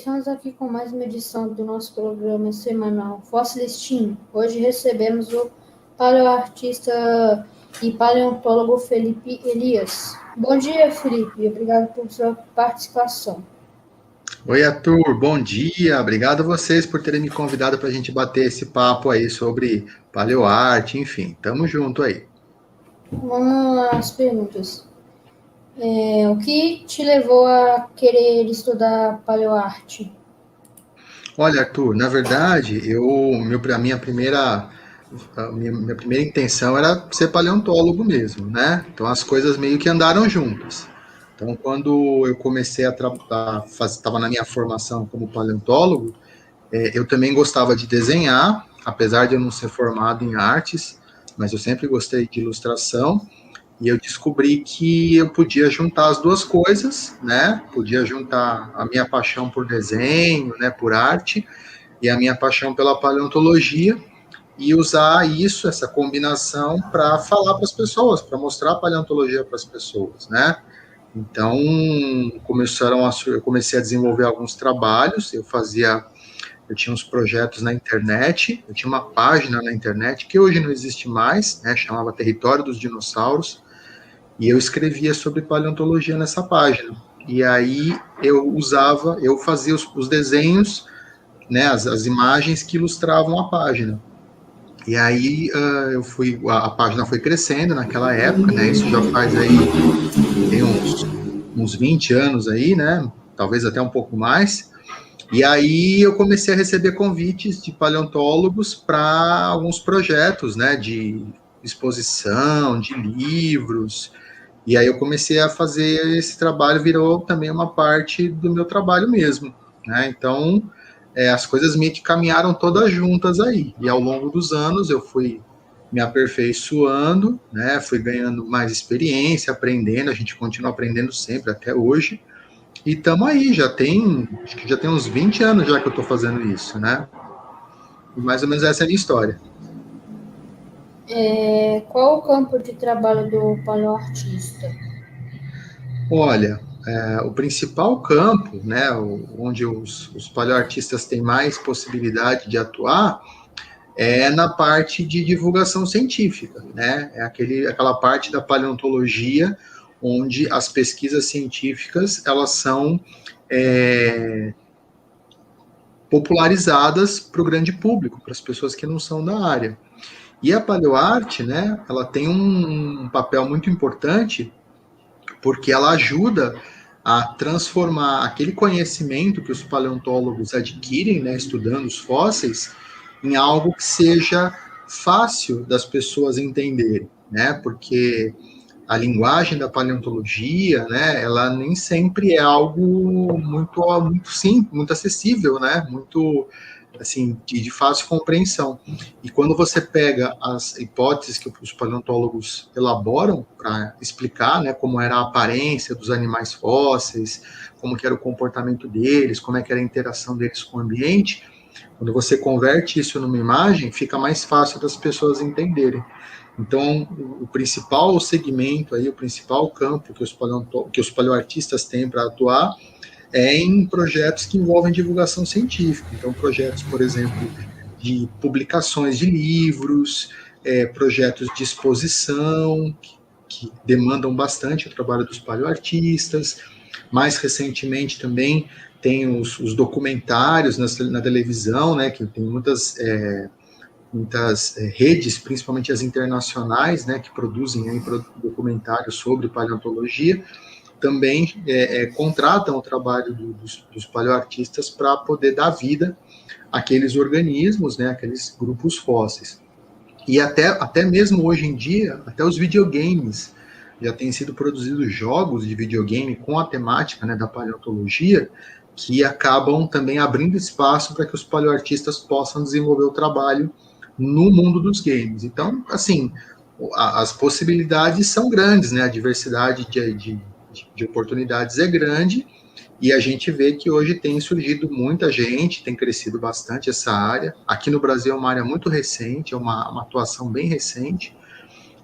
estamos aqui com mais uma edição do nosso programa semanal Fóssil Listinho. Hoje recebemos o paleoartista e paleontólogo Felipe Elias. Bom dia, Felipe. Obrigado por sua participação. Oi, Arthur. Bom dia. Obrigado a vocês por terem me convidado para a gente bater esse papo aí sobre paleoarte, enfim. Tamo junto aí. Vamos às perguntas. O que te levou a querer estudar paleoarte? Olha, Arthur, na verdade, minha primeira intenção era ser paleontólogo mesmo, né? Então as coisas meio que andaram juntas. Então, quando eu comecei estava na minha formação como paleontólogo, eu também gostava de desenhar, apesar de eu não ser formado em artes, mas eu sempre gostei de ilustração. E eu descobri que eu podia juntar as duas coisas, né? Podia juntar a minha paixão por desenho, né, por arte, e a minha paixão pela paleontologia, e usar isso, essa combinação, para falar para as pessoas, para mostrar a paleontologia para as pessoas, né? Então, eu comecei a desenvolver alguns trabalhos, eu tinha uns projetos na internet, eu tinha uma página na internet, que hoje não existe mais, né, chamava Território dos Dinossauros, e eu escrevia sobre paleontologia nessa página. E aí eu fazia os desenhos, né, as imagens que ilustravam a página. E aí a página foi crescendo naquela época, né, isso já faz aí, tem uns 20 anos aí, né, talvez até um pouco mais. E aí eu comecei a receber convites de paleontólogos para alguns projetos, né, de exposição, de livros. E aí eu comecei a fazer esse trabalho, virou também uma parte do meu trabalho mesmo, né? Então, as coisas meio que caminharam todas juntas aí. E ao longo dos anos eu fui me aperfeiçoando, né? Fui ganhando mais experiência, aprendendo, a gente continua aprendendo sempre até hoje. E estamos aí, acho que já tem uns 20 anos já que eu estou fazendo isso, né? E mais ou menos essa é a minha história. Qual o campo de trabalho do paleoartista? Olha, o principal campo, né, onde os paleoartistas têm mais possibilidade de atuar, é na parte de divulgação científica, né? É aquela parte da paleontologia onde as pesquisas científicas elas são popularizadas para o grande público, para as pessoas que não são da área. E a paleoarte, né, ela tem um papel muito importante porque ela ajuda a transformar aquele conhecimento que os paleontólogos adquirem, né, estudando os fósseis, em algo que seja fácil das pessoas entenderem, né? Porque a linguagem da paleontologia, né, ela nem sempre é algo muito simples, muito acessível, né? Muito assim, de fácil compreensão. E quando você pega as hipóteses que os paleontólogos elaboram para explicar, né, como era a aparência dos animais fósseis, como que era o comportamento deles, como é que era a interação deles com o ambiente, quando você converte isso numa imagem, fica mais fácil das pessoas entenderem. Então, o principal segmento aí, o principal campo que os paleoartistas têm para atuar em projetos que envolvem divulgação científica. Então, projetos, por exemplo, de publicações de livros, projetos de exposição, que demandam bastante o trabalho dos paleoartistas. Mais recentemente também tem os documentários na televisão, né, que tem muitas redes, principalmente as internacionais, né, que produzem aí documentários sobre paleontologia, também contratam o trabalho dos paleoartistas para poder dar vida àqueles organismos, né, aqueles grupos fósseis. E até mesmo hoje em dia, até os videogames, já têm sido produzidos jogos de videogame com a temática, né, da paleontologia, que acabam também abrindo espaço para que os paleoartistas possam desenvolver o trabalho no mundo dos games. Então, assim, as possibilidades são grandes, né, a diversidade de oportunidades é grande, e a gente vê que hoje tem surgido muita gente, tem crescido bastante essa área. Aqui no Brasil é uma área muito recente, é uma atuação bem recente,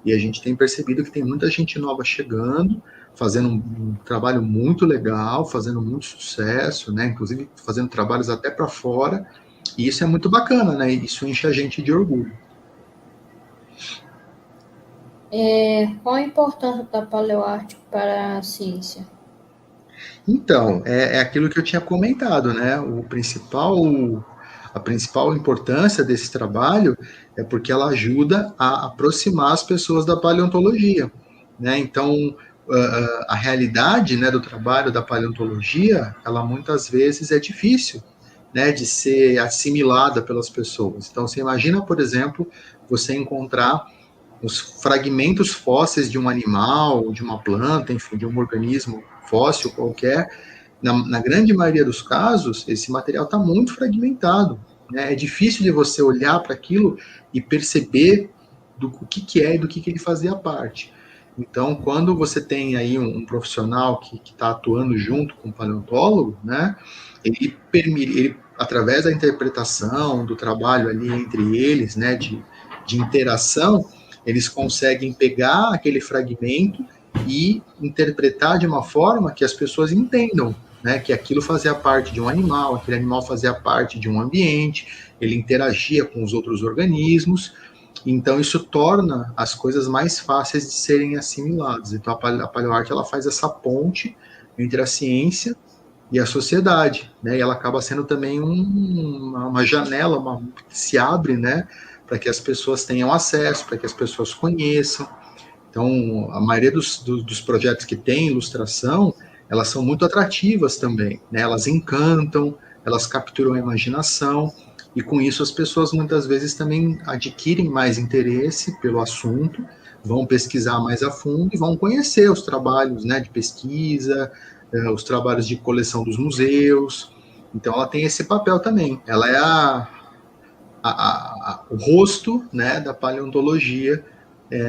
E a gente tem percebido que tem muita gente nova chegando, fazendo um trabalho muito legal, fazendo muito sucesso, né? Inclusive fazendo trabalhos até para fora. E isso é muito bacana, né? Isso enche a gente de orgulho. Qual a importância da paleoarte para a ciência? Então, é aquilo que eu tinha comentado, né? A principal importância desse trabalho é porque ela ajuda a aproximar as pessoas da paleontologia, né? Então, a realidade, né, do trabalho da paleontologia, ela muitas vezes é difícil, né, de ser assimilada pelas pessoas. Então, você imagina, por exemplo, você encontrar os fragmentos fósseis de um animal, de uma planta, enfim, de um organismo fóssil qualquer, na grande maioria dos casos, esse material está muito fragmentado. Né? É difícil de você olhar para aquilo e perceber o que é e do que ele fazia parte. Então, quando você tem aí um profissional que está atuando junto com o paleontólogo, né, ele, através da interpretação, do trabalho ali entre eles, né, de interação, eles conseguem pegar aquele fragmento e interpretar de uma forma que as pessoas entendam, né, que aquilo fazia parte de um animal, aquele animal fazia parte de um ambiente, ele interagia com os outros organismos, então isso torna as coisas mais fáceis de serem assimiladas. Então a paleoarte ela faz essa ponte entre a ciência e a sociedade, né? E ela acaba sendo também uma janela, que se abre, né, para que as pessoas tenham acesso, para que as pessoas conheçam. Então, a maioria dos projetos que tem ilustração, elas são muito atrativas também, né? Elas encantam, elas capturam a imaginação, e com isso as pessoas muitas vezes também adquirem mais interesse pelo assunto, vão pesquisar mais a fundo e vão conhecer os trabalhos, né, de pesquisa, os trabalhos de coleção dos museus. Então, ela tem esse papel também. Ela é o rosto, né, da paleontologia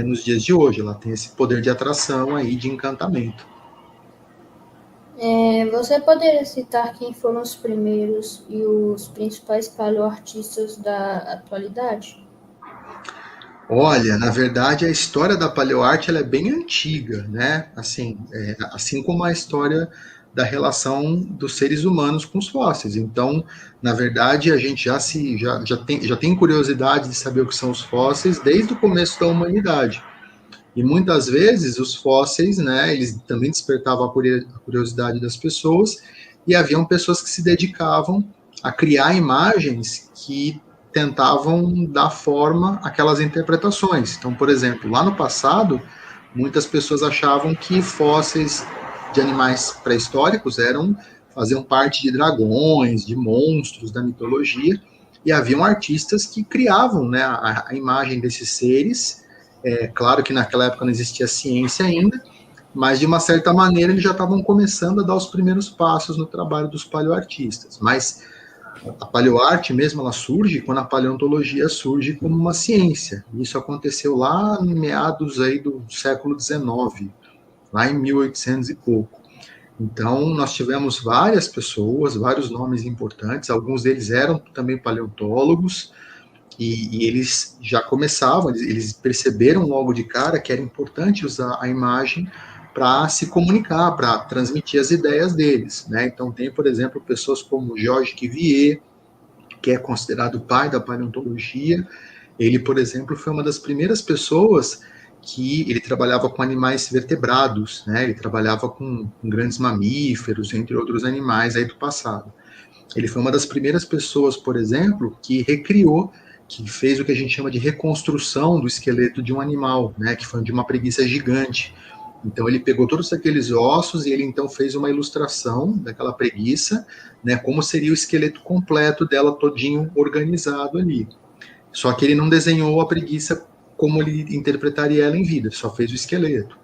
nos dias de hoje. Ela tem esse poder de atração aí, de encantamento. Você poderia citar quem foram os primeiros e os principais paleoartistas da atualidade? Olha, na verdade, a história da paleoarte ela é bem antiga, né? Assim como a história da relação dos seres humanos com os fósseis. Então, na verdade, a gente já tem curiosidade de saber o que são os fósseis desde o começo da humanidade. E muitas vezes os fósseis, né, eles também despertavam a curiosidade das pessoas, e haviam pessoas que se dedicavam a criar imagens que tentavam dar forma àquelas interpretações. Então, por exemplo, lá no passado, muitas pessoas achavam que fósseis de animais pré-históricos faziam parte de dragões, de monstros da mitologia, e haviam artistas que criavam, né, a imagem desses seres. Claro que naquela época não existia ciência ainda, mas de uma certa maneira eles já estavam começando a dar os primeiros passos no trabalho dos paleoartistas. Mas a paleoarte mesmo, ela surge quando a paleontologia surge como uma ciência. Isso aconteceu lá em meados aí do século XIX, lá em 1800 e pouco. Então, nós tivemos várias pessoas, vários nomes importantes, alguns deles eram também paleontólogos, e eles já começavam, eles perceberam logo de cara que era importante usar a imagem para se comunicar, para transmitir as ideias deles, né? Então tem, por exemplo, pessoas como Georges Cuvier, que é considerado o pai da paleontologia. Ele, por exemplo, foi uma das primeiras pessoas que ele trabalhava com animais vertebrados, né? Ele trabalhava com grandes mamíferos, entre outros animais aí do passado. Ele foi uma das primeiras pessoas, por exemplo, que fez o que a gente chama de reconstrução do esqueleto de um animal, né, que foi de uma preguiça gigante. Então ele pegou todos aqueles ossos e ele então fez uma ilustração daquela preguiça, né, como seria o esqueleto completo dela todinho organizado ali. Só que ele não desenhou a preguiça como ele interpretaria ela em vida, só fez o esqueleto.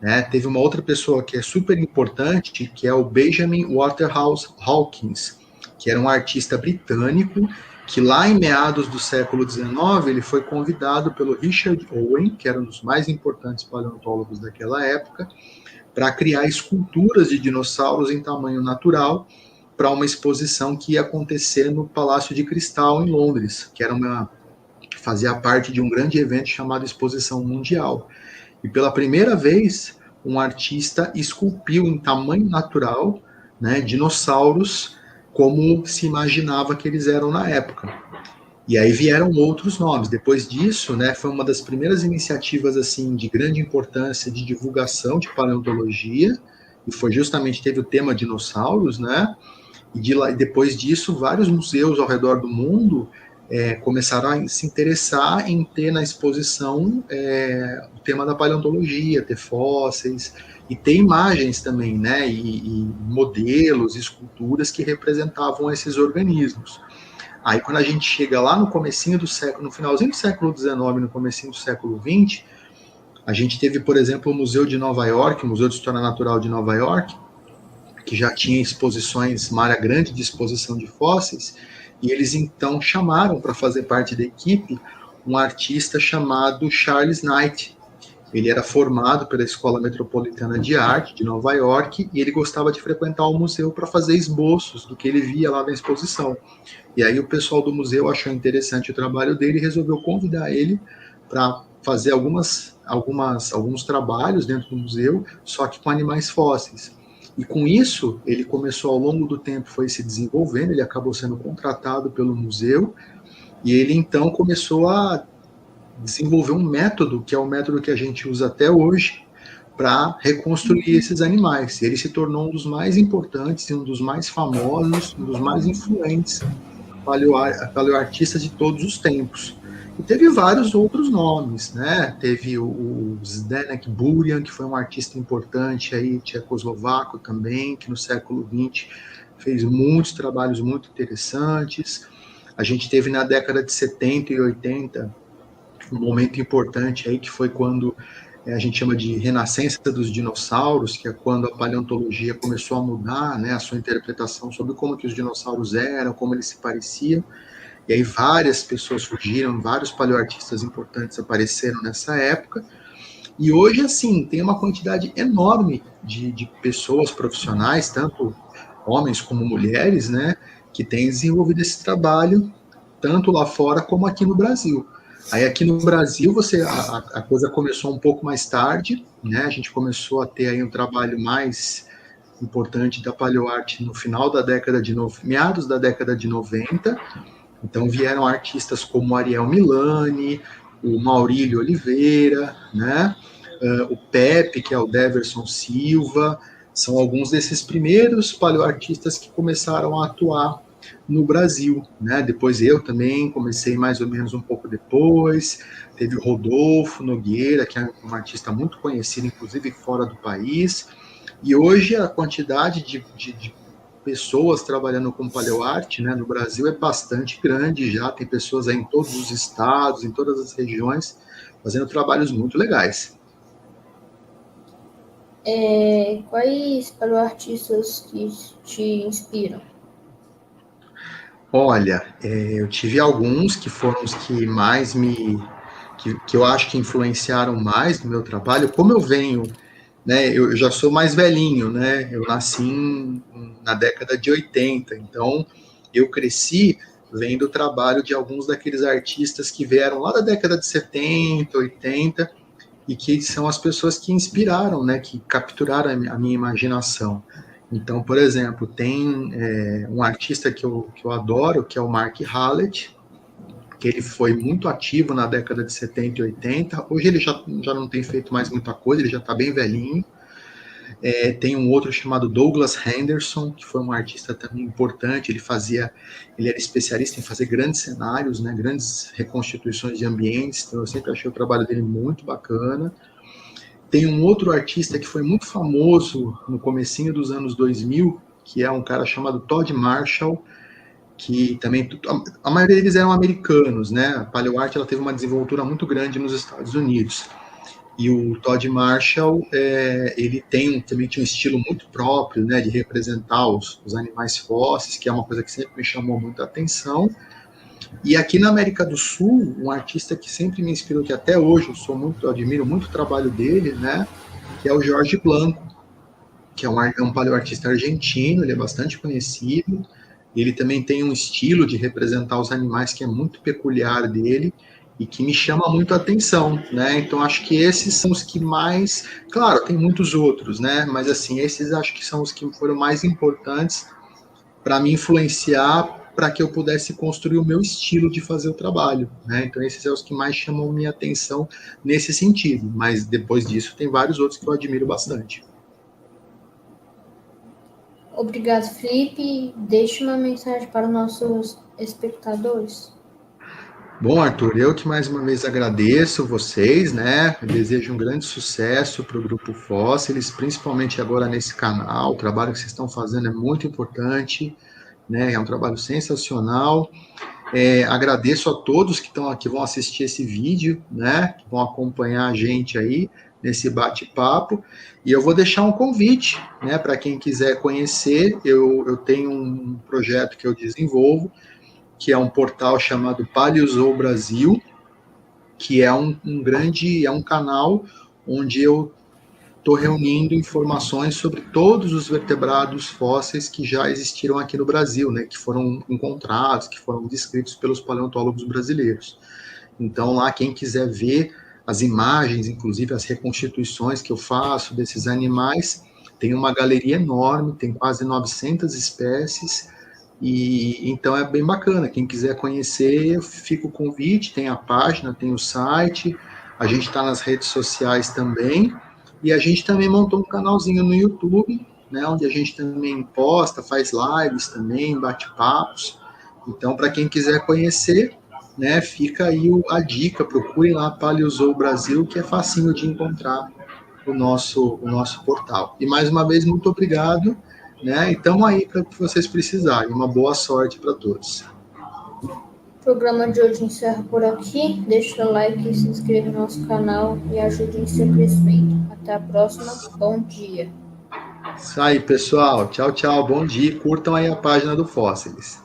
Né? Teve uma outra pessoa que é super importante, que é o Benjamin Waterhouse Hawkins, que era um artista britânico, que lá em meados do século XIX, ele foi convidado pelo Richard Owen, que era um dos mais importantes paleontólogos daquela época, para criar esculturas de dinossauros em tamanho natural para uma exposição que ia acontecer no Palácio de Cristal, em Londres, que era fazia parte de um grande evento chamado Exposição Mundial. E pela primeira vez, um artista esculpiu em tamanho natural, né, dinossauros como se imaginava que eles eram na época. E aí vieram outros nomes. Depois disso, né, foi uma das primeiras iniciativas assim de grande importância de divulgação de paleontologia, e foi justamente, teve o tema dinossauros, né? E depois disso, vários museus ao redor do mundo começaram a se interessar em ter na exposição o tema da paleontologia, ter fósseis e ter imagens também, né? E modelos, esculturas que representavam esses organismos. Aí quando a gente chega lá no comecinho do século, no finalzinho do século XIX, no comecinho do século XX, a gente teve, por exemplo, o Museu de Nova York, o Museu de História Natural de Nova York, que já tinha exposições, uma área grande de exposição de fósseis, e eles então chamaram para fazer parte da equipe um artista chamado Charles Knight. Ele era formado pela Escola Metropolitana de Arte de Nova York e ele gostava de frequentar o museu para fazer esboços do que ele via lá na exposição. E aí o pessoal do museu achou interessante o trabalho dele e resolveu convidar ele para fazer alguns trabalhos dentro do museu, só que com animais fósseis. E com isso, ele começou ao longo do tempo, foi se desenvolvendo, ele acabou sendo contratado pelo museu, e ele então começou a desenvolver um método, que é o método que a gente usa até hoje, para reconstruir esses animais. Ele se tornou um dos mais importantes, um dos mais famosos, um dos mais influentes paleoartistas de todos os tempos. E teve vários outros nomes, né? Teve o Zdeněk Burian, que foi um artista importante aí, tchecoslovaco também, que no século XX fez muitos trabalhos muito interessantes. A gente teve na década de 70 e 80 um momento importante aí, que foi quando a gente chama de renascença dos dinossauros, que é quando a paleontologia começou a mudar, né, a sua interpretação sobre como que os dinossauros eram, como eles se pareciam. E aí várias pessoas surgiram, vários paleoartistas importantes apareceram nessa época. E hoje, assim, tem uma quantidade enorme de pessoas profissionais, tanto homens como mulheres, né, que têm desenvolvido esse trabalho, tanto lá fora como aqui no Brasil. Aí aqui no Brasil a coisa começou um pouco mais tarde, né, a gente começou a ter aí um trabalho mais importante da paleoarte no final da década de meados da década de 90. Então vieram artistas como Ariel Milani, o Maurílio Oliveira, né? O Pepe, que é o Deverson Silva, são alguns desses primeiros paleoartistas que começaram a atuar no Brasil, né? Depois eu também comecei mais ou menos um pouco depois, teve o Rodolfo Nogueira, que é um artista muito conhecido, inclusive fora do país, e hoje a quantidade de pessoas trabalhando com paleoarte, né, no Brasil é bastante grande já, tem pessoas aí em todos os estados, em todas as regiões, fazendo trabalhos muito legais. Quais paleoartistas que te inspiram? Olha, eu tive alguns que foram os que mais que eu acho que influenciaram mais no meu trabalho, como eu venho, né, eu já sou mais velhinho, né, eu nasci na década de 80, então eu cresci vendo o trabalho de alguns daqueles artistas que vieram lá da década de 70, 80, e que são as pessoas que inspiraram, né, que capturaram a minha imaginação. Então, por exemplo, tem um artista que eu adoro, que é o Mark Hallett, que ele foi muito ativo na década de 70 e 80. Hoje ele já não tem feito mais muita coisa, ele já está bem velhinho. Tem um outro chamado Douglas Henderson, que foi um artista também importante, ele era especialista em fazer grandes cenários, né, grandes reconstituições de ambientes, então eu sempre achei o trabalho dele muito bacana. Tem um outro artista que foi muito famoso no comecinho dos anos 2000, que é um cara chamado Todd Marshall, que também, a maioria deles eram americanos, né, a paleoarte ela teve uma desenvoltura muito grande nos Estados Unidos. E o Todd Marshall, ele também tinha um estilo muito próprio, né, de representar os animais fósseis, que é uma coisa que sempre me chamou muita atenção. E aqui na América do Sul, um artista que sempre me inspirou, que até hoje eu admiro muito o trabalho dele, né, que é o Jorge Blanco, que é um paleoartista argentino, ele é bastante conhecido. Ele também tem um estilo de representar os animais que é muito peculiar dele. e que me chama muito a atenção, né? Então acho que esses são os que mais, claro, tem muitos outros, né? Mas assim, esses acho que são os que foram mais importantes para me influenciar para que eu pudesse construir o meu estilo de fazer o trabalho, né? Então esses são os que mais chamam minha atenção nesse sentido, mas depois disso tem vários outros que eu admiro bastante. Obrigado, Felipe. Deixe uma mensagem para os nossos espectadores. Bom, Arthur, eu que mais uma vez agradeço vocês, né? Eu desejo um grande sucesso para o Grupo Fósseis, principalmente agora nesse canal. O trabalho que vocês estão fazendo é muito importante, né? É um trabalho sensacional. Agradeço a todos que estão aqui, vão assistir esse vídeo, né? Que vão acompanhar a gente aí nesse bate-papo. E eu vou deixar um convite, né? Para quem quiser conhecer, eu tenho um projeto que eu desenvolvo, que é um portal chamado Paleozool Brasil, que é é um canal onde eu estou reunindo informações sobre todos os vertebrados fósseis que já existiram aqui no Brasil, né, que foram encontrados, que foram descritos pelos paleontólogos brasileiros. Então, lá, quem quiser ver as imagens, inclusive as reconstituições que eu faço desses animais, tem uma galeria enorme, tem quase 900 espécies, e então é bem bacana. Quem quiser conhecer, fica o convite, tem a página, tem o site, a gente está nas redes sociais também, e a gente também montou um canalzinho no YouTube, né, onde a gente também posta, faz lives também, bate-papos. Então, para quem quiser conhecer, né, fica aí a dica, procurem lá Paleozool Brasil, que é facinho de encontrar o nosso portal. E mais uma vez, muito obrigado, né, e estamos aí para o que vocês precisarem. Uma boa sorte para todos. O programa de hoje encerra por aqui. Deixe o like, se inscreva no nosso canal e ajude em seu crescimento. Até a próxima. Bom dia. Isso aí, pessoal. Tchau, tchau. Bom dia. Curtam aí a página do Fósseis.